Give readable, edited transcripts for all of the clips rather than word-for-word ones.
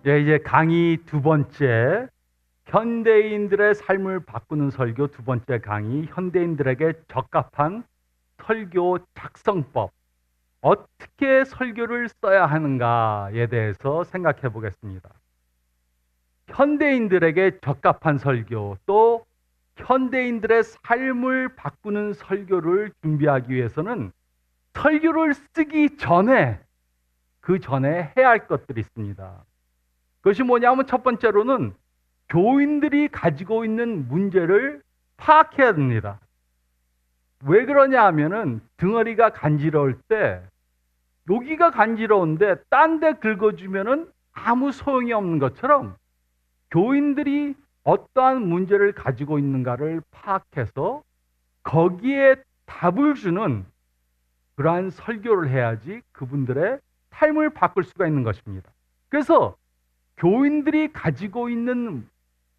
예, 이제 강의 두 번째, 현대인들의 삶을 바꾸는 설교 두 번째 강의, 현대인들에게 적합한 설교 작성법, 어떻게 설교를 써야 하는가에 대해서 생각해 보겠습니다. 현대인들에게 적합한 설교, 또 현대인들의 삶을 바꾸는 설교를 준비하기 위해서는 설교를 쓰기 전에, 그 전에 해야 할 것들이 있습니다. 그것이 뭐냐면 첫 번째로는 교인들이 가지고 있는 문제를 파악해야 됩니다. 왜 그러냐 하면은 등어리가 간지러울 때 여기가 간지러운데 딴 데 긁어주면은 아무 소용이 없는 것처럼 교인들이 어떠한 문제를 가지고 있는가를 파악해서 거기에 답을 주는 그러한 설교를 해야지 그분들의 삶을 바꿀 수가 있는 것입니다. 그래서 교인들이 가지고 있는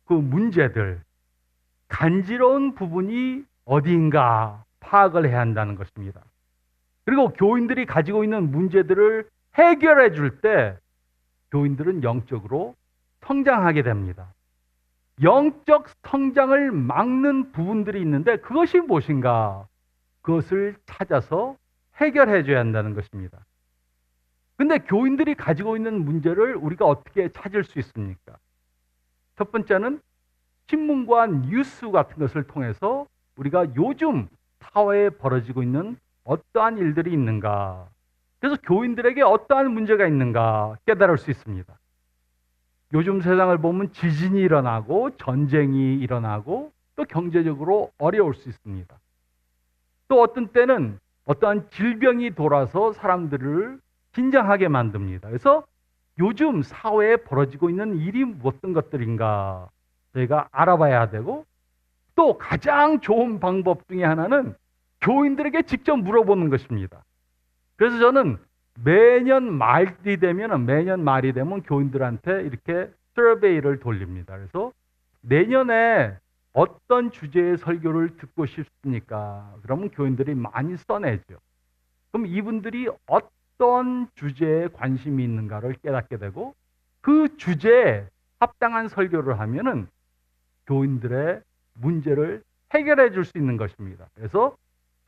그 문제들, 간지러운 부분이 어디인가 파악을 해야 한다는 것입니다. 그리고 교인들이 가지고 있는 문제들을 해결해 줄 때 교인들은 영적으로 성장하게 됩니다. 영적 성장을 막는 부분들이 있는데 그것이 무엇인가? 그것을 찾아서 해결해 줘야 한다는 것입니다. 근데 교인들이 가지고 있는 문제를 우리가 어떻게 찾을 수 있습니까? 첫 번째는 신문과 뉴스 같은 것을 통해서 우리가 요즘 사회에 벌어지고 있는 어떠한 일들이 있는가, 그래서 교인들에게 어떠한 문제가 있는가 깨달을 수 있습니다. 요즘 세상을 보면 지진이 일어나고 전쟁이 일어나고 또 경제적으로 어려울 수 있습니다. 또 어떤 때는 어떠한 질병이 돌아서 사람들을 긴장하게 만듭니다. 그래서 요즘 사회에 벌어지고 있는 일이 어떤 것들인가 저희가 알아봐야 되고, 또 가장 좋은 방법 중에 하나는 교인들에게 직접 물어보는 것입니다. 그래서 저는 매년 말이 되면 교인들한테 이렇게 서베이를 돌립니다. 그래서 내년에 어떤 주제의 설교를 듣고 싶습니까? 그러면 교인들이 많이 써내죠. 그럼 이분들이 어떤 주제에 관심이 있는가를 깨닫게 되고, 그 주제에 합당한 설교를 하면은 교인들의 문제를 해결해 줄 수 있는 것입니다. 그래서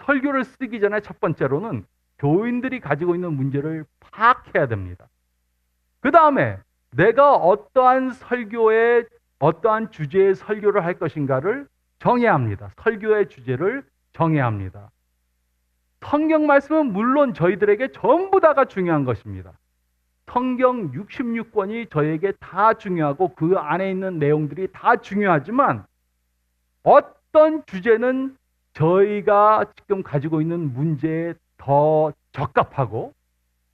설교를 쓰기 전에 첫 번째로는 교인들이 가지고 있는 문제를 파악해야 됩니다. 그 다음에 내가 어떠한 주제의 설교를 할 것인가를 정해야 합니다. 설교의 주제를 정해야 합니다. 성경 말씀은 물론 저희들에게 전부 다가 중요한 것입니다. 성경 66권이 저에게 다 중요하고 그 안에 있는 내용들이 다 중요하지만, 어떤 주제는 저희가 지금 가지고 있는 문제에 더 적합하고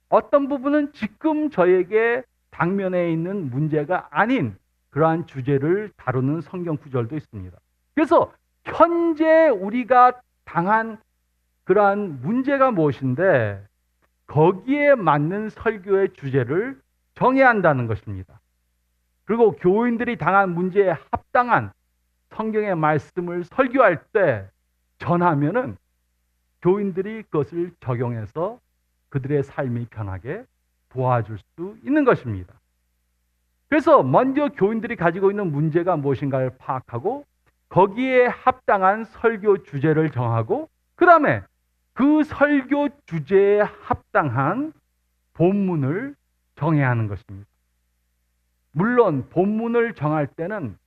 어떤 부분은 지금 저에게 당면에 있는 문제가 아닌 그러한 주제를 다루는 성경 구절도 있습니다. 그래서 현재 우리가 당한 그러한 문제가 무엇인데 거기에 맞는 설교의 주제를 정해야 한다는 것입니다. 그리고 교인들이 당한 문제에 합당한 성경의 말씀을 설교할 때 전하면은 교인들이 그것을 적용해서 그들의 삶이 편하게 도와줄 수 있는 것입니다. 그래서 먼저 교인들이 가지고 있는 문제가 무엇인가를 파악하고 거기에 합당한 설교 주제를 정하고, 그 다음에 그 설교 주제에 합당한 본문을 정해야 하는 것입니다. 물론 본문을 정할 때는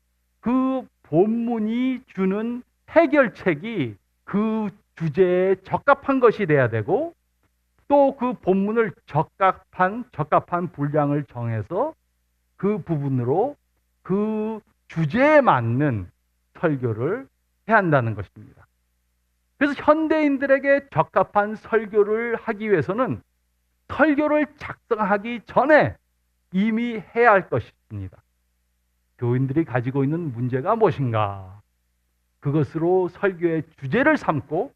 그 본문이 주는 해결책이 그 주제에 적합한 것이 돼야 되고, 또 그 본문을 적합한 분량을 정해서 그 부분으로 그 주제에 맞는 설교를 해야 한다는 것입니다. 그래서 현대인들에게 적합한 설교를 하기 위해서는 설교를 작성하기 전에 이미 해야 할 것이 있습니다. 교인들이 가지고 있는 문제가 무엇인가? 그것으로 설교의 주제를 삼고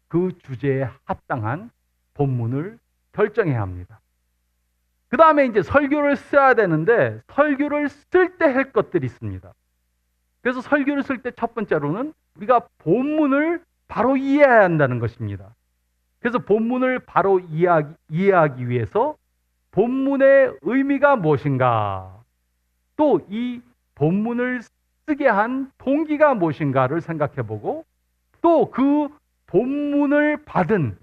그 주제에 합당한 본문을 결정해야 합니다. 그 다음에 이제 설교를 써야 되는데 설교를 쓸 때 할 것들이 있습니다. 그래서 설교를 쓸 때 첫 번째로는 우리가 본문을 바로 이해해야 한다는 것입니다. 그래서 본문을 바로 이해하기 위해서 본문의 의미가 무엇인가? 또 이 본문을 쓰게 한 동기가 무엇인가를 생각해 보고 또 그 본문을 받은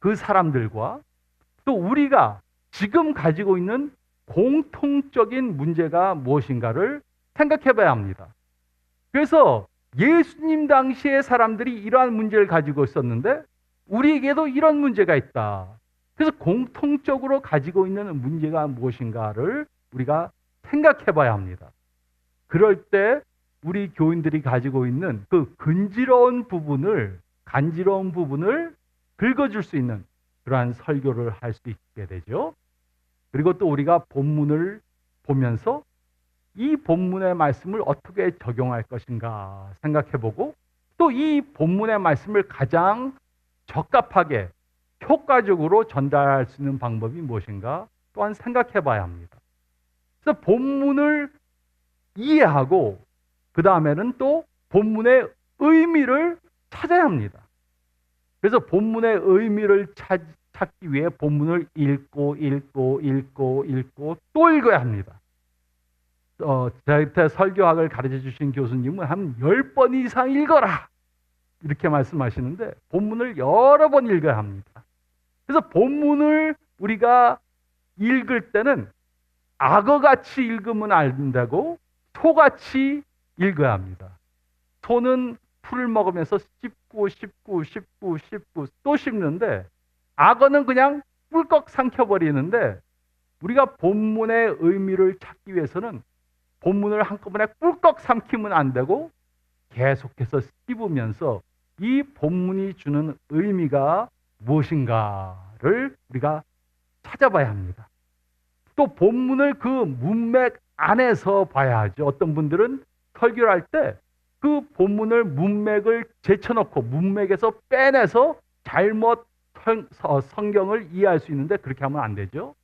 그 사람들과 또 우리가 지금 가지고 있는 공통적인 문제가 무엇인가를 생각해 봐야 합니다. 그래서 예수님 당시의 사람들이 이러한 문제를 가지고 있었는데 우리에게도 이런 문제가 있다. 그래서 공통적으로 가지고 있는 문제가 무엇인가를 우리가 생각해 봐야 합니다. 그럴 때 우리 교인들이 가지고 있는 그 간지러운 부분을 긁어줄 수 있는 그러한 설교를 할 수 있게 되죠. 그리고 또 우리가 본문을 보면서 이 본문의 말씀을 어떻게 적용할 것인가 생각해보고 또 이 본문의 말씀을 가장 적합하게 효과적으로 전달할 수 있는 방법이 무엇인가 또한 생각해봐야 합니다. 그래서 본문을 이해하고 그 다음에는 또 본문의 의미를 찾아야 합니다. 그래서 본문의 의미를 찾기 위해 본문을 읽고 또 읽어야 합니다. 저한테 설교학을 가르쳐 주신 교수님은 한 10번 이상 읽어라 이렇게 말씀하시는데 본문을 여러 번 읽어야 합니다. 그래서 본문을 우리가 읽을 때는 악어같이 읽으면 안 되고 소같이 읽어야 합니다. 소는 풀을 먹으면서 씹고 또 씹는데 악어는 그냥 꿀꺽 삼켜버리는데 우리가 본문의 의미를 찾기 위해서는 본문을 한꺼번에 꿀꺽 삼키면 안 되고 계속해서 씹으면서 이 본문이 주는 의미가 무엇인가를 우리가 찾아봐야 합니다. 또 본문을 그 문맥 안에서 봐야 하죠. 어떤 분들은 설교를 할 때 그 본문을 문맥을 제쳐놓고 문맥에서 빼내서 잘못 성경을 이해할 수 있는데 그렇게 하면 안 되죠.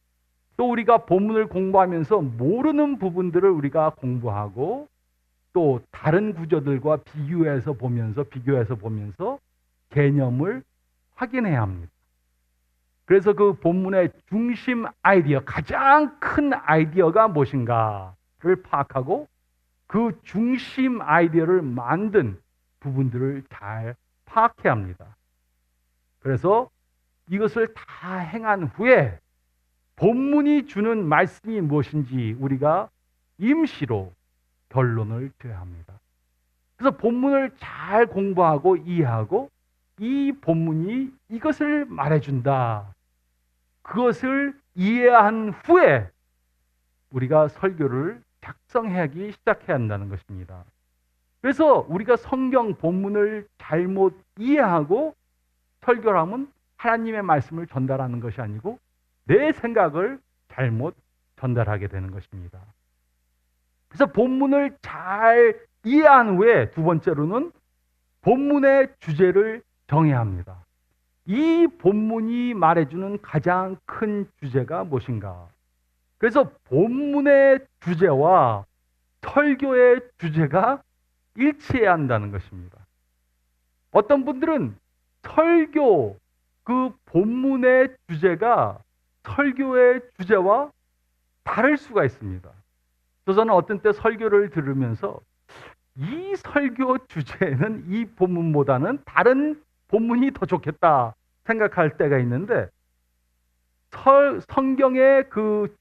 또 우리가 본문을 공부하면서 모르는 부분들을 우리가 공부하고 또 다른 구절들과 비교해서 보면서 개념을 확인해야 합니다. 그래서 그 본문의 중심 아이디어, 가장 큰 아이디어가 무엇인가를 파악하고 그 중심 아이디어를 만든 부분들을 잘 파악해야 합니다. 그래서 이것을 다 행한 후에 본문이 주는 말씀이 무엇인지 우리가 임시로 결론을 줘야 합니다. 그래서 본문을 잘 공부하고 이해하고 이 본문이 이것을 말해준다. 그것을 이해한 후에 우리가 설교를 작성하기 시작해야 한다는 것입니다. 그래서 우리가 성경 본문을 잘못 이해하고 설교를 하면 하나님의 말씀을 전달하는 것이 아니고 내 생각을 잘못 전달하게 되는 것입니다. 그래서 본문을 잘 이해한 후에 두 번째로는 본문의 주제를 정해야 합니다. 이 본문이 말해주는 가장 큰 주제가 무엇인가? 그래서 본문의 주제와 설교의 주제가 일치해야 한다는 것입니다. 어떤 분들은 설교, 그 본문의 주제가 설교의 주제와 다를 수가 있습니다. 저는 어떤 때 설교를 들으면서 이 설교 주제는 이 본문보다는 다른 본문이 더 좋겠다 생각할 때가 있는데 성경의 그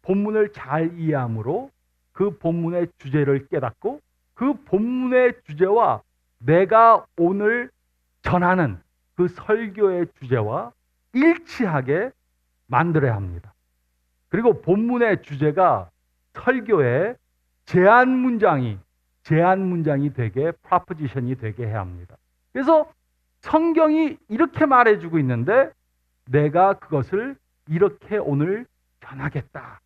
본문을 잘 이해함으로 그 본문의 주제를 깨닫고 그 본문의 주제와 내가 오늘 전하는 그 설교의 주제와 일치하게 만들어야 합니다. 그리고 본문의 주제가 설교의 제안 문장이 되게 프로포지션이 되게 해야 합니다. 그래서 성경이 이렇게 말해주고 있는데 내가 그것을 이렇게 오늘 전하겠다.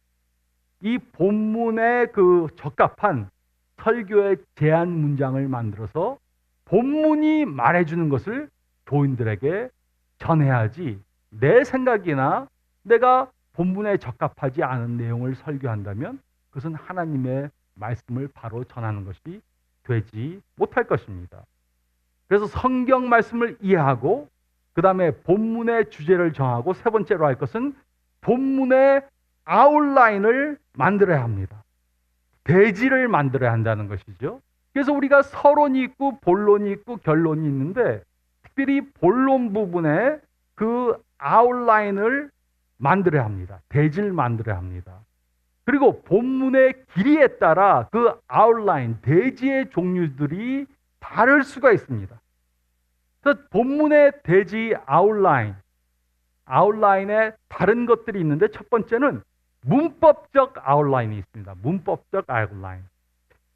이 본문의 그 적합한 설교의 제안 문장을 만들어서 본문이 말해주는 것을 교인들에게 전해야지 내 생각이나 내가 본문에 적합하지 않은 내용을 설교한다면 그것은 하나님의 말씀을 바로 전하는 것이 되지 못할 것입니다. 그래서 성경 말씀을 이해하고 그 다음에 본문의 주제를 정하고 세 번째로 할 것은 본문의 아웃라인을 만들어야 합니다. 대지를 만들어야 한다는 것이죠. 그래서 우리가 서론이 있고 본론이 있고 결론이 있는데 특별히 본론 부분에 그 아웃라인을 만들어야 합니다. 대지를 만들어야 합니다. 그리고 본문의 길이에 따라 그 아웃라인, 대지의 종류들이 다를 수가 있습니다. 그래서 본문의 대지 아웃라인에 다른 것들이 있는데 첫 번째는 문법적 아웃라인이 있습니다. 문법적 아웃라인.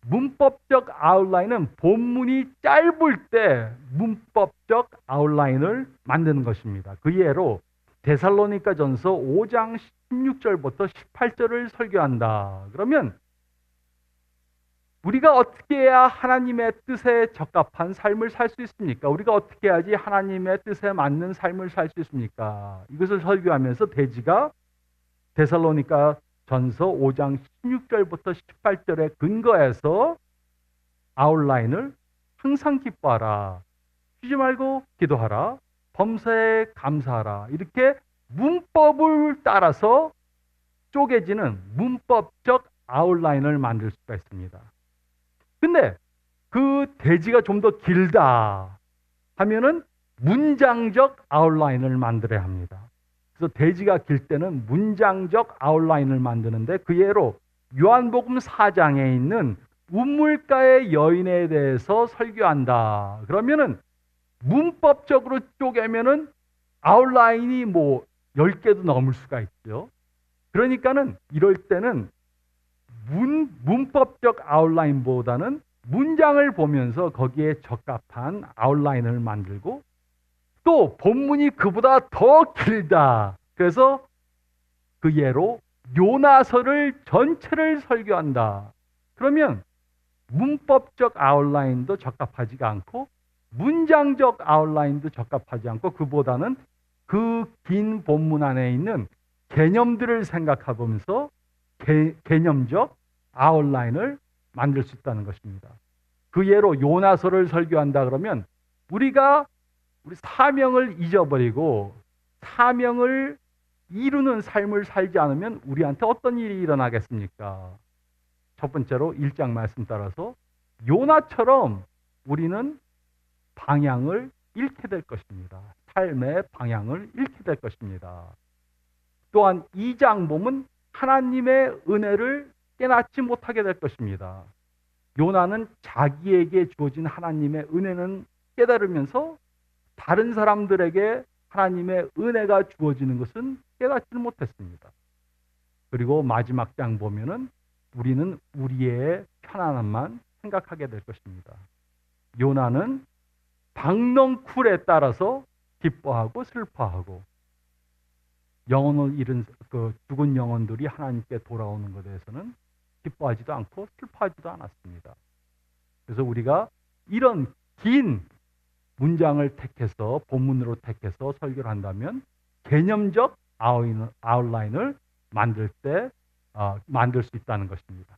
문법적 아웃라인은 본문이 짧을 때 문법적 아웃라인을 만드는 것입니다. 그 예로 데살로니가전서 5장 16절부터 18절을 설교한다. 그러면 우리가 어떻게 해야 하나님의 뜻에 적합한 삶을 살 수 있습니까? 우리가 어떻게 해야지 하나님의 뜻에 맞는 삶을 살 수 있습니까? 이것을 설교하면서 대지가 데살로니가 전서 5장 16절부터 18절의 근거에서 아웃라인을 항상 기뻐하라, 쉬지 말고 기도하라, 범사에 감사하라, 이렇게 문법을 따라서 쪼개지는 문법적 아웃라인을 만들 수가 있습니다. 근데 그 대지가 좀 더 길다 하면은 문장적 아웃라인을 만들어야 합니다. 그래서 대지가 길 때는 문장적 아웃라인을 만드는데 그 예로 요한복음 4장에 있는 우물가의 여인에 대해서 설교한다. 그러면은 문법적으로 쪼개면은 아웃라인이 뭐 10개도 넘을 수가 있죠. 그러니까는 이럴 때는 문법적 아웃라인보다는 문장을 보면서 거기에 적합한 아웃라인을 만들고 또 본문이 그보다 더 길다. 그래서 그 예로 요나서를 전체를 설교한다. 그러면 문법적 아웃라인도 적합하지가 않고 문장적 아웃라인도 적합하지 않고 그보다는 그 긴 본문 안에 있는 개념들을 생각해보면서 개념적 아웃라인을 만들 수 있다는 것입니다. 그 예로 요나서를 설교한다 그러면 우리 사명을 잊어버리고 사명을 이루는 삶을 살지 않으면 우리한테 어떤 일이 일어나겠습니까? 첫 번째로 1장 말씀 따라서 요나처럼 우리는 방향을 잃게 될 것입니다. 삶의 방향을 잃게 될 것입니다. 또한 2장 보면 하나님의 은혜를 깨닫지 못하게 될 것입니다. 요나는 자기에게 주어진 하나님의 은혜는 깨달으면서 다른 사람들에게 하나님의 은혜가 주어지는 것은 깨닫지 못했습니다. 그리고 마지막 장 보면은 우리는 우리의 편안함만 생각하게 될 것입니다. 요나는 박넝쿨에 따라서 기뻐하고 슬퍼하고 영혼을 잃은 죽은 영혼들이 하나님께 돌아오는 것에 대해서는 기뻐하지도 않고 슬퍼하지도 않았습니다. 그래서 우리가 이런 긴 문장을 택해서 본문으로 택해서 설교를 한다면 개념적 아웃라인을 만들 수 있다는 것입니다.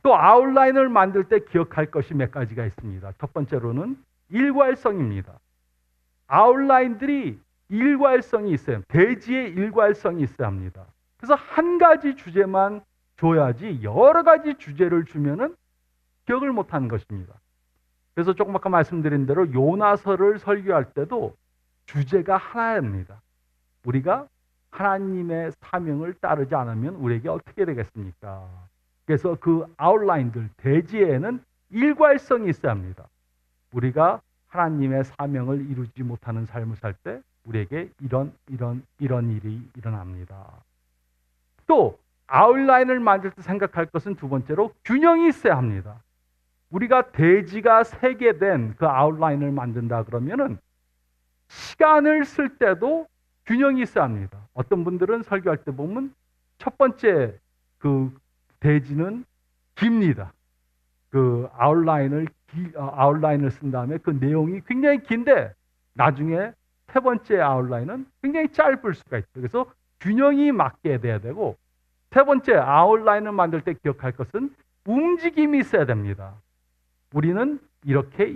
또 아웃라인을 만들 때 기억할 것이 몇 가지가 있습니다. 첫 번째로는 일괄성입니다. 아웃라인들이 일괄성이 있어요. 대지의 일괄성이 있어야 합니다. 그래서 한 가지 주제만 줘야지 여러 가지 주제를 주면은 기억을 못하는 것입니다. 그래서 조금 아까 말씀드린 대로 요나서를 설교할 때도 주제가 하나입니다. 우리가 하나님의 사명을 따르지 않으면 우리에게 어떻게 되겠습니까? 그래서 그 아웃라인들, 대지에는 일괄성이 있어야 합니다. 우리가 하나님의 사명을 이루지 못하는 삶을 살 때 우리에게 이런 일이 일어납니다. 또 아웃라인을 만들 때 생각할 것은 두 번째로 균형이 있어야 합니다. 우리가 대지가 3개 된 그 아웃라인을 만든다 그러면은 시간을 쓸 때도 균형이 있어야 합니다. 어떤 분들은 설교할 때 보면 첫 번째 그 대지는 깁니다. 그 아웃라인을 쓴 다음에 그 내용이 굉장히 긴데 나중에 세 번째 아웃라인은 굉장히 짧을 수가 있죠. 그래서 균형이 맞게 돼야 되고 세 번째 아웃라인을 만들 때 기억할 것은 움직임이 있어야 됩니다. 우리는 이렇게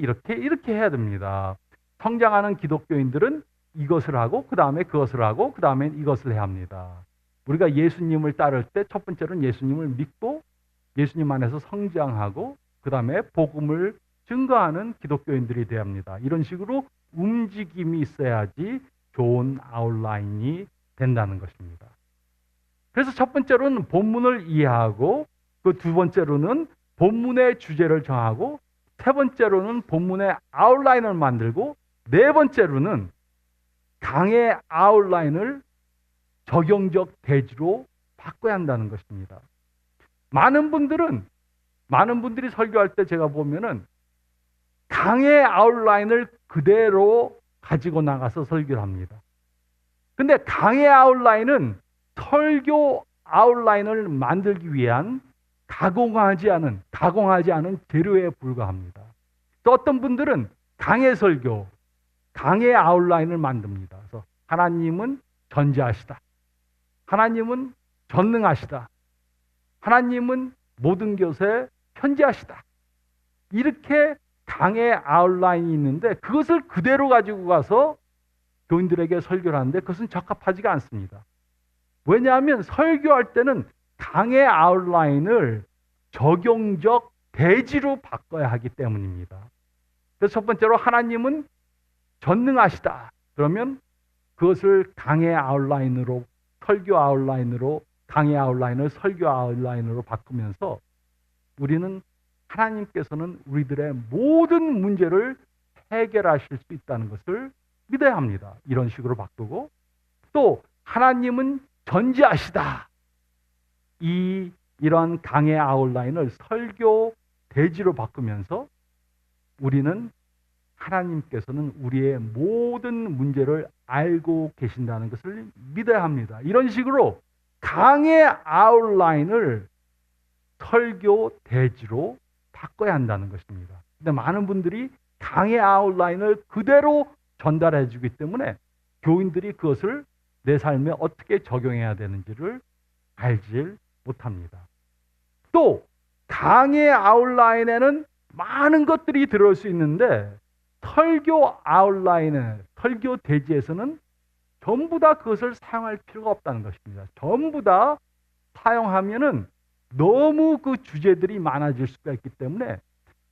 해야 됩니다. 성장하는 기독교인들은 이것을 하고 그 다음에 그것을 하고 그 다음에 이것을 해야 합니다. 우리가 예수님을 따를 때 첫 번째로는 예수님을 믿고 예수님 안에서 성장하고 그 다음에 복음을 증거하는 기독교인들이 되어야 합니다. 이런 식으로 움직임이 있어야지 좋은 아웃라인이 된다는 것입니다. 그래서 첫 번째로는 본문을 이해하고 그 두 번째로는 본문의 주제를 정하고 세 번째로는 본문의 아웃라인을 만들고 네 번째로는 강의 아웃라인을 적용적 대지로 바꿔야 한다는 것입니다. 많은 분들이 설교할 때 제가 보면은 강의 아웃라인을 그대로 가지고 나가서 설교를 합니다. 근데 강의 아웃라인은 설교 아웃라인을 만들기 위한 가공하지 않은 재료에 불과합니다. 또 어떤 분들은 강의 설교, 강의 아웃라인을 만듭니다. 그래서 하나님은 전지하시다. 하나님은 전능하시다. 하나님은 모든 것에 현재하시다. 이렇게 강의 아웃라인이 있는데 그것을 그대로 가지고 가서 교인들에게 설교를 하는데 그것은 적합하지가 않습니다. 왜냐하면 설교할 때는 강의 아웃라인을 적용적 대지로 바꿔야 하기 때문입니다. 그래서 첫 번째로 하나님은 전능하시다. 그러면 그것을 강의 아웃라인으로 설교 아웃라인으로 강의 아웃라인을 설교 아웃라인으로 바꾸면서 우리는 하나님께서는 우리들의 모든 문제를 해결하실 수 있다는 것을 믿어야 합니다. 이런 식으로 바꾸고 또 하나님은 전지하시다. 이런 강의 아웃라인을 설교 대지로 바꾸면서 우리는 하나님께서는 우리의 모든 문제를 알고 계신다는 것을 믿어야 합니다. 이런 식으로 강의 아웃라인을 설교 대지로 바꿔야 한다는 것입니다. 근데 많은 분들이 강의 아웃라인을 그대로 전달해 주기 때문에 교인들이 그것을 내 삶에 어떻게 적용해야 되는지를 알지 못합니다. 또 강의 아웃라인에는 많은 것들이 들어올 수 있는데 설교 아웃라인에 설교 대지에서는 전부 다 그것을 사용할 필요가 없다는 것입니다. 전부 다 사용하면은 너무 그 주제들이 많아질 수가 있기 때문에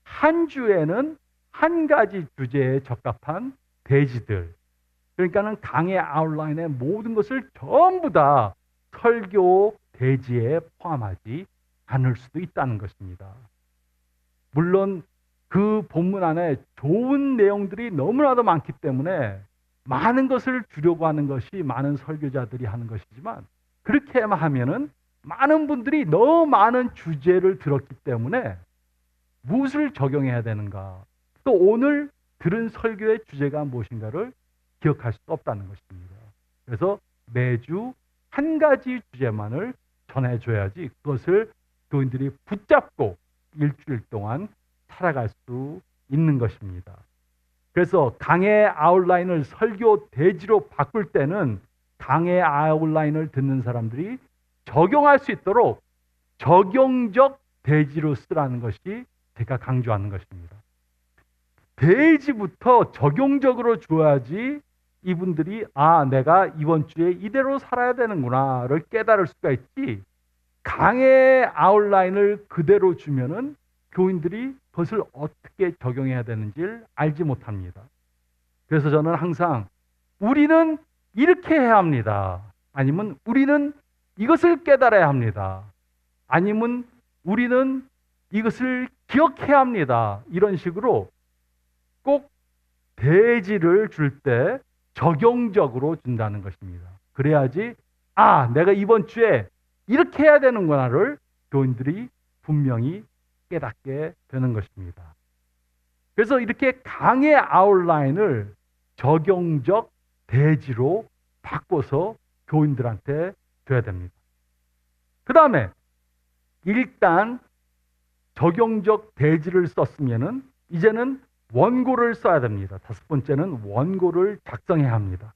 한 주에는 한 가지 주제에 적합한 대지들, 그러니까는 강의 아웃라인의 모든 것을 전부 다 설교 대지에 포함하지 않을 수도 있다는 것입니다. 물론 그 본문 안에 좋은 내용들이 너무나도 많기 때문에 많은 것을 주려고 하는 것이 많은 설교자들이 하는 것이지만 그렇게만 하면은 많은 분들이 너무 많은 주제를 들었기 때문에 무엇을 적용해야 되는가, 또 오늘 들은 설교의 주제가 무엇인가를 기억할 수 없다는 것입니다. 그래서 매주 한 가지 주제만을 전해줘야지 그것을 교인들이 붙잡고 일주일 동안 살아갈 수 있는 것입니다. 그래서 강의 아웃라인을 설교 대지로 바꿀 때는 강의 아웃라인을 듣는 사람들이 적용할 수 있도록 적용적 대지로 쓰라는 것이 제가 강조하는 것입니다. 대지부터 적용적으로 줘야지 이분들이 내가 이번 주에 이대로 살아야 되는구나를 깨달을 수가 있지, 강의 아웃라인을 그대로 주면은 교인들이 그것을 어떻게 적용해야 되는지를 알지 못합니다. 그래서 저는 항상 우리는 이렇게 해야 합니다. 아니면 우리는 이것을 깨달아야 합니다. 아니면 우리는 이것을 기억해야 합니다. 이런 식으로 꼭 대지를 줄 때 적용적으로 준다는 것입니다. 그래야지 내가 이번 주에 이렇게 해야 되는구나를 교인들이 분명히 깨닫게 되는 것입니다. 그래서 이렇게 강의 아웃라인을 적용적 대지로 바꿔서 교인들한테 줘야 됩니다. 그 다음에 일단 적용적 대지를 썼으면은 이제는 원고를 써야 됩니다. 다섯 번째는 원고를 작성해야 합니다.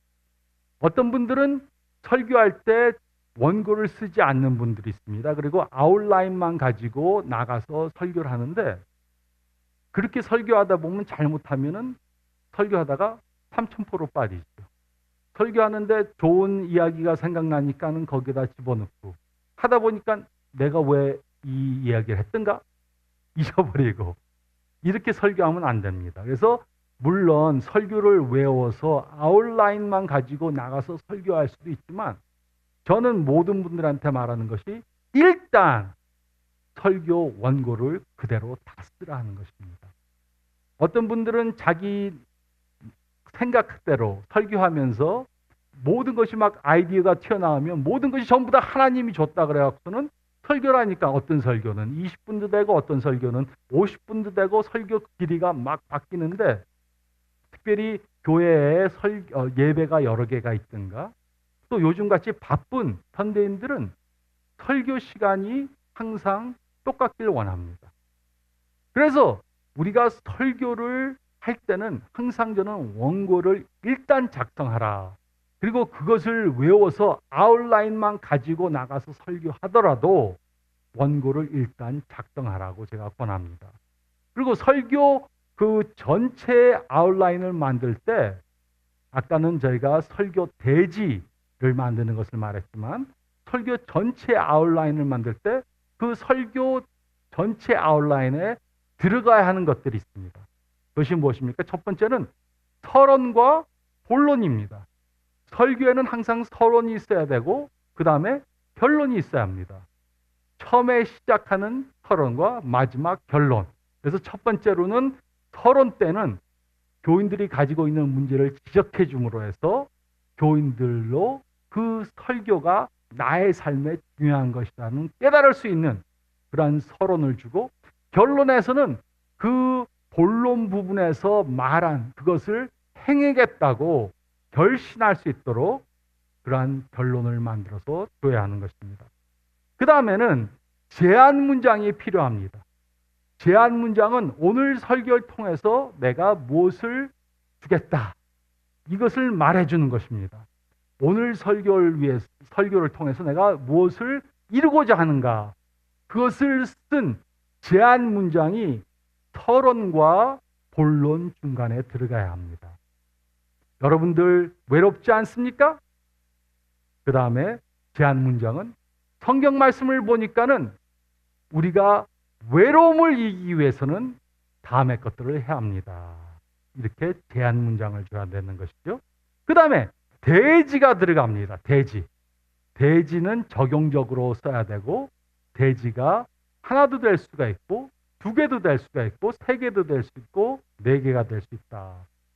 어떤 분들은 설교할 때 원고를 쓰지 않는 분들이 있습니다. 그리고 아웃라인만 가지고 나가서 설교를 하는데 그렇게 설교하다 보면 잘못하면은 설교하다가 삼천포로 빠지죠. 설교하는데 좋은 이야기가 생각나니까는 거기다 집어넣고 하다 보니까 내가 왜 이 이야기를 했던가 잊어버리고 이렇게 설교하면 안 됩니다. 그래서 물론 설교를 외워서 아웃라인만 가지고 나가서 설교할 수도 있지만 저는 모든 분들한테 말하는 것이 일단 설교 원고를 그대로 다 쓰라 하는 것입니다. 어떤 분들은 자기 생각대로 설교하면서 모든 것이 막 아이디어가 튀어나오면 모든 것이 전부 다 하나님이 줬다 그래갖고는 설교라니까 어떤 설교는 20분도 되고 어떤 설교는 50분도 되고 설교 길이가 막 바뀌는데 특별히 교회에 예배가 여러 개가 있든가 또 요즘같이 바쁜 현대인들은 설교 시간이 항상 똑같길 원합니다. 그래서 우리가 설교를 할 때는 항상 저는 원고를 일단 작성하라. 그리고 그것을 외워서 아웃라인만 가지고 나가서 설교하더라도 원고를 일단 작성하라고 제가 권합니다. 그리고 설교 그 전체 아웃라인을 만들 때 아까는 저희가 설교 대지를 만드는 것을 말했지만 설교 전체 아웃라인을 만들 때 그 설교 전체 아웃라인에 들어가야 하는 것들이 있습니다. 그것이 무엇입니까? 첫 번째는 서론과 본론입니다. 설교에는 항상 서론이 있어야 되고 그 다음에 결론이 있어야 합니다. 처음에 시작하는 서론과 마지막 결론. 그래서 첫 번째로는 서론 때는 교인들이 가지고 있는 문제를 지적해 줌으로 해서 교인들로 그 설교가 나의 삶에 중요한 것이라는 깨달을 수 있는 그러한 서론을 주고 결론에서는 그 본론 부분에서 말한 그것을 행하겠다고 결신할 수 있도록 그러한 결론을 만들어서 줘야 하는 것입니다. 그 다음에는 제안 문장이 필요합니다. 제안 문장은 오늘 설교를 통해서 내가 무엇을 주겠다. 이것을 말해주는 것입니다. 오늘 설교를 통해서 내가 무엇을 이루고자 하는가. 그것을 쓴 제안 문장이 서론과 본론 중간에 들어가야 합니다. 여러분들 외롭지 않습니까? 그 다음에 제안 문장은 성경 말씀을 보니까는 우리가 외로움을 이기기 위해서는 다음의 것들을 해야 합니다. 이렇게 제안 문장을 줘야 되는 것이죠. 그 다음에 대지가 들어갑니다. 대지. 대지는 적용적으로 써야 되고 대지가 하나도 될 수가 있고 두 개도 될 수가 있고 세 개도 될 수 있고 네 개가 될 수 있다.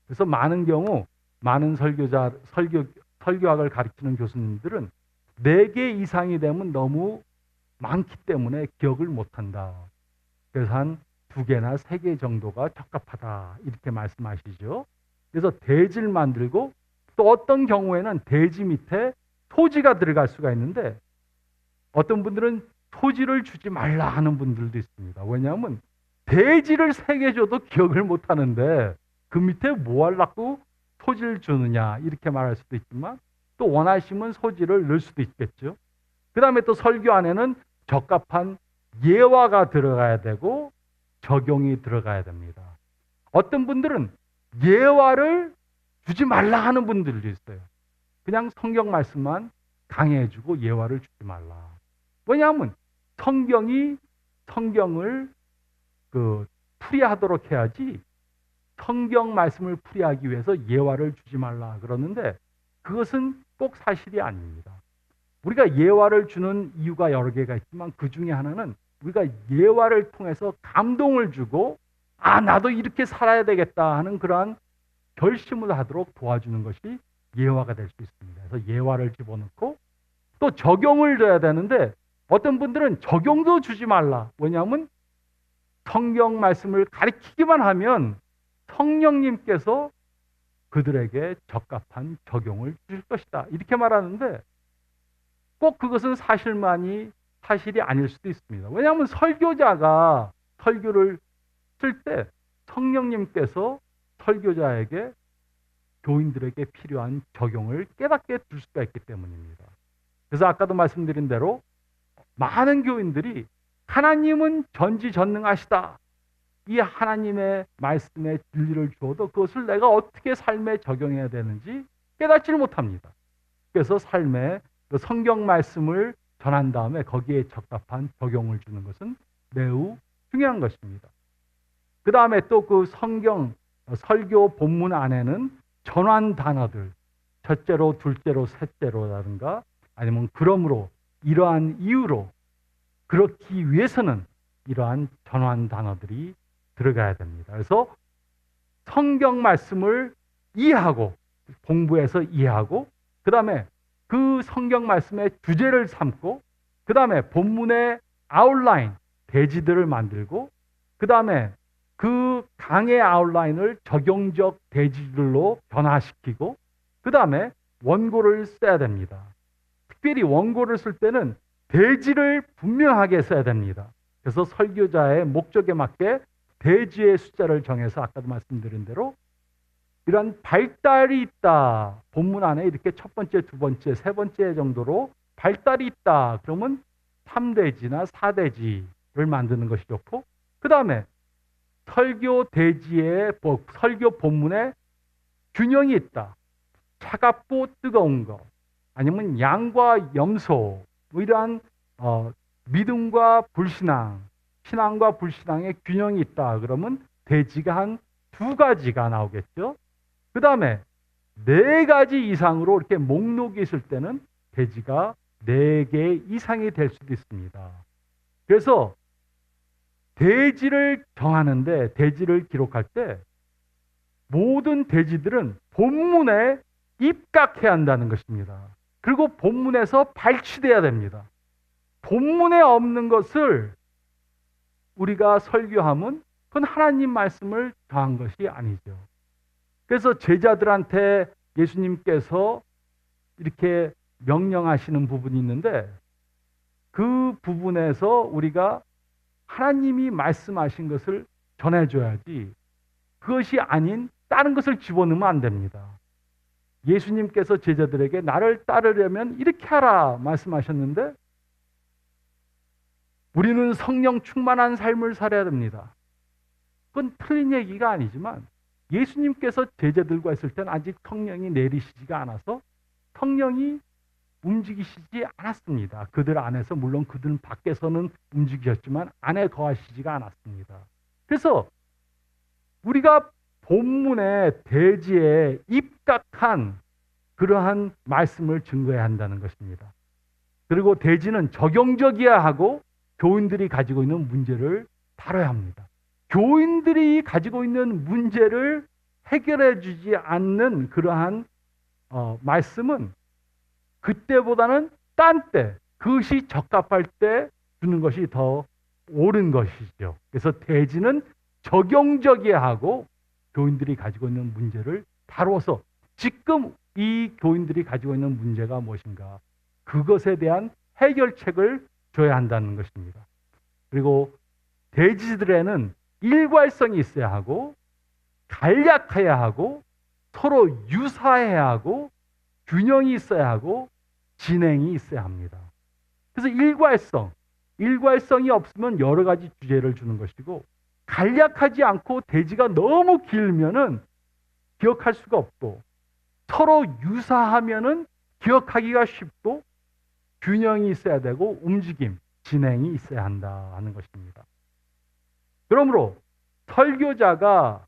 그래서 많은 경우 많은 설교학을 가르치는 교수님들은 네 개 이상이 되면 너무 많기 때문에 기억을 못한다. 그래서 한 두 개나 세 개 정도가 적합하다. 이렇게 말씀하시죠. 그래서 대지를 만들고 또 어떤 경우에는 대지 밑에 토지가 들어갈 수가 있는데 어떤 분들은 토지를 주지 말라 하는 분들도 있습니다. 왜냐하면 대지를 세 개 줘도 기억을 못 하는데 그 밑에 뭐 하려고 토지를 주느냐 이렇게 말할 수도 있지만 또 원하시면 소지를 넣을 수도 있겠죠. 그 다음에 또 설교 안에는 적합한 예화가 들어가야 되고 적용이 들어가야 됩니다. 어떤 분들은 예화를 주지 말라 하는 분들도 있어요. 그냥 성경 말씀만 강해주고 예화를 주지 말라. 왜냐하면 성경을 풀이하도록 해야지 성경 말씀을 풀이하기 위해서 예화를 주지 말라 그러는데 그것은 꼭 사실이 아닙니다. 우리가 예화를 주는 이유가 여러 개가 있지만 그 중에 하나는 우리가 예화를 통해서 감동을 주고 나도 이렇게 살아야 되겠다 하는 그러한 결심을 하도록 도와주는 것이 예화가 될 수 있습니다. 그래서 예화를 집어넣고 또 적용을 줘야 되는데 어떤 분들은 적용도 주지 말라. 왜냐하면 성경 말씀을 가르치기만 하면 성령님께서 그들에게 적합한 적용을 주실 것이다. 이렇게 말하는데 꼭 그것은 사실이 아닐 수도 있습니다. 왜냐하면 설교자가 설교를 쓸 때 성령님께서 설교자에게 교인들에게 필요한 적용을 깨닫게 줄 수가 있기 때문입니다. 그래서 아까도 말씀드린 대로 많은 교인들이 하나님은 전지전능하시다. 이 하나님의 말씀의 진리를 주어도 그것을 내가 어떻게 삶에 적용해야 되는지 깨닫지를 못합니다. 그래서 삶에 성경 말씀을 전한 다음에 거기에 적합한 적용을 주는 것은 매우 중요한 것입니다. 그 다음에 또 그 성경 설교 본문 안에는 전환 단어들, 첫째로, 둘째로, 셋째로라든가 아니면 그러므로, 이러한 이유로, 그렇기 위해서는 이러한 전환 단어들이 들어가야 됩니다. 그래서 성경 말씀을 이해하고 공부해서 이해하고 그 다음에 그 성경 말씀의 주제를 삼고 그 다음에 본문의 아웃라인, 대지들을 만들고 그 다음에 그 강의 아웃라인을 적용적 대지들로 변화시키고 그 다음에 원고를 써야 됩니다. 특별히 원고를 쓸 때는 대지를 분명하게 써야 됩니다. 그래서 설교자의 목적에 맞게 대지의 숫자를 정해서 아까도 말씀드린 대로 이런 발달이 있다. 본문 안에 이렇게 첫 번째, 두 번째, 세 번째 정도로 발달이 있다. 그러면 3대지나 4대지를 만드는 것이 좋고 그 다음에 설교 대지의 설교 본문에 균형이 있다. 차갑고 뜨거운 것 아니면 양과 염소 뭐 이러한 믿음과 불신앙, 신앙과 불신앙의 균형이 있다. 그러면 대지가 한 2가지가 나오겠죠. 그 다음에 4가지 이상으로 이렇게 목록이 있을 때는 대지가 4개 이상이 될 수도 있습니다. 그래서 대지를 정하는데 대지를 기록할 때 모든 대지들은 본문에 입각해야 한다는 것입니다. 그리고 본문에서 발치돼야 됩니다. 본문에 없는 것을 우리가 설교하면 그건 하나님 말씀을 더한 것이 아니죠. 그래서 제자들한테 예수님께서 이렇게 명령하시는 부분이 있는데 그 부분에서 우리가 하나님이 말씀하신 것을 전해줘야지 그것이 아닌 다른 것을 집어넣으면 안 됩니다. 예수님께서 제자들에게 나를 따르려면 이렇게 하라 말씀하셨는데 우리는 성령 충만한 삶을 살아야 됩니다. 그건 틀린 얘기가 아니지만 예수님께서 제자들과 있을 때는 아직 성령이 내리시지가 않아서 성령이 움직이시지 않았습니다. 그들 안에서 물론 그들 밖에서는 움직이셨지만 안에 거하시지가 않았습니다. 그래서 우리가 본문의 대지에 입각한 그러한 말씀을 증거해야 한다는 것입니다. 그리고 대지는 적용적이어야 하고 교인들이 가지고 있는 문제를 다뤄야 합니다. 교인들이 가지고 있는 문제를 해결해 주지 않는 그러한 말씀은 그때보다는 딴 때, 그것이 적합할 때 주는 것이 더 옳은 것이죠. 그래서 대지는 적용적이어야 하고 교인들이 가지고 있는 문제를 다루어서 지금 이 교인들이 가지고 있는 문제가 무엇인가 그것에 대한 해결책을 줘야 한다는 것입니다. 그리고 대지들에는 일괄성이 있어야 하고 간략해야 하고 서로 유사해야 하고 균형이 있어야 하고 진행이 있어야 합니다. 그래서 일괄성이 없으면 여러 가지 주제를 주는 것이고 간략하지 않고 대지가 너무 길면은 기억할 수가 없고 서로 유사하면은 기억하기가 쉽고 균형이 있어야 되고 움직임, 진행이 있어야 한다 하는 것입니다. 그러므로 설교자가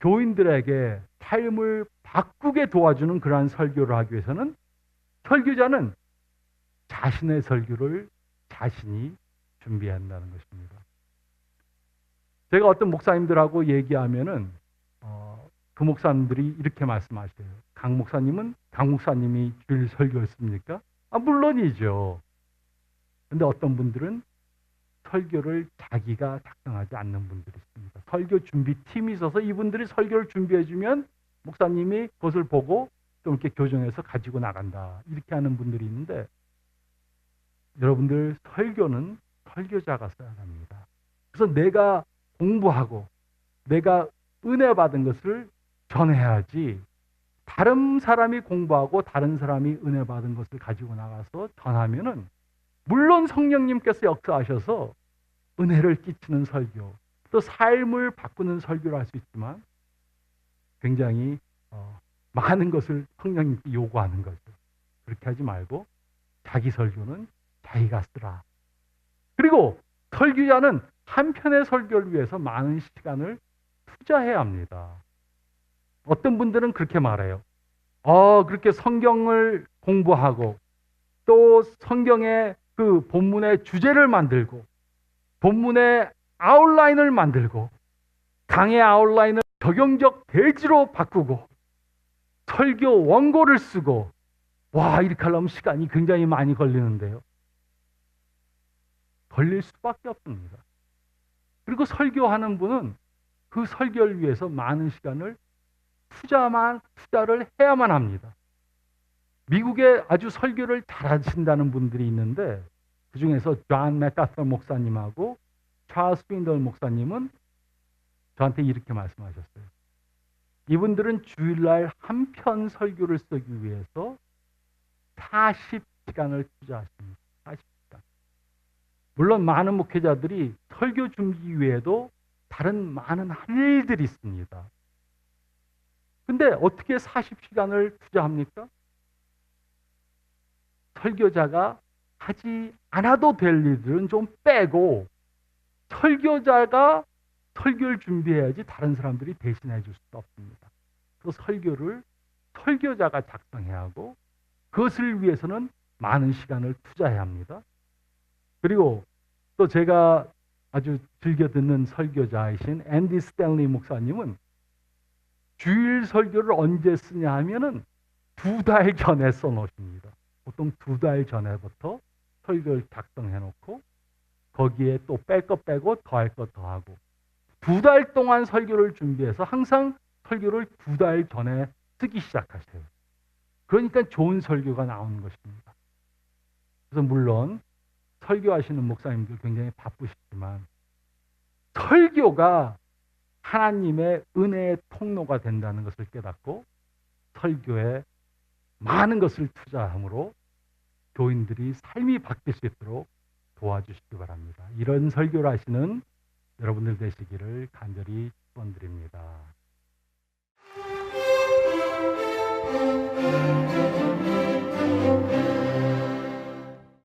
교인들에게 삶을 바꾸게 도와주는 그러한 설교를 하기 위해서는 설교자는 자신의 설교를 자신이 준비해야 한다는 것입니다. 제가 어떤 목사님들하고 얘기하면은 그 목사님들이 이렇게 말씀하셔요. 강 목사님이 주일 설교했습니까? 물론이죠. 근데 어떤 분들은 설교를 자기가 작성하지 않는 분들이 있습니다. 설교 준비팀이 있어서 이분들이 설교를 준비해주면 목사님이 그것을 보고 좀 이렇게 교정해서 가지고 나간다. 이렇게 하는 분들이 있는데 여러분들 설교는 설교자가 써야 합니다. 그래서 내가 공부하고 내가 은혜 받은 것을 전해야지 다른 사람이 공부하고 다른 사람이 은혜 받은 것을 가지고 나가서 전하면은 물론 성령님께서 역사하셔서 은혜를 끼치는 설교, 또 삶을 바꾸는 설교를 할 수 있지만 굉장히 많은 것을 성령님께 요구하는 거죠. 그렇게 하지 말고 자기 설교는 자기가 쓰라. 그리고 설교자는 한 편의 설교를 위해서 많은 시간을 투자해야 합니다. 어떤 분들은 그렇게 말해요. 그렇게 성경을 공부하고 또 성경의 그 본문의 주제를 만들고 본문의 아웃라인을 만들고 강의 아웃라인을 적용적 대지로 바꾸고 설교 원고를 쓰고 이렇게 하려면 시간이 굉장히 많이 걸리는데요. 걸릴 수밖에 없습니다. 그리고 설교하는 분은 그 설교를 위해서 많은 시간을 투자를 해야만 합니다. 미국에 아주 설교를 잘하신다는 분들이 있는데 그 중에서 존 맥카터 목사님하고 찰스 스윈덜 목사님은 저한테 이렇게 말씀하셨어요. 이분들은 주일날 한 편 설교를 쓰기 위해서 40시간을 투자하십니다. 40시간. 물론 많은 목회자들이 설교 준비 외에도 다른 많은 할 일들이 있습니다. 근데 어떻게 40시간을 투자합니까? 설교자가 하지 않아도 될 일들은 좀 빼고 설교자가 설교를 준비해야지 다른 사람들이 대신해 줄 수가 없습니다. 그 설교를 설교자가 작성해야 하고 그것을 위해서는 많은 시간을 투자해야 합니다. 그리고 또 제가 아주 즐겨 듣는 설교자이신 앤디 스탠리 목사님은 주일 설교를 언제 쓰냐 하면은 2달 전에 써놓으십니다. 보통 2달 전에부터 설교를 작성해 놓고 거기에 또 뺄 것 빼고 더할 것 더하고 2달 동안 설교를 준비해서 항상 설교를 2달 전에 쓰기 시작하세요. 그러니까 좋은 설교가 나오는 것입니다. 그래서 물론 설교하시는 목사님들 굉장히 바쁘시지만 설교가 하나님의 은혜의 통로가 된다는 것을 깨닫고 설교에 많은 것을 투자함으로 교인들이 삶이 바뀔 수 있도록 도와주시기 바랍니다. 이런 설교를 하시는 여러분들 되시기를 간절히 축원드립니다.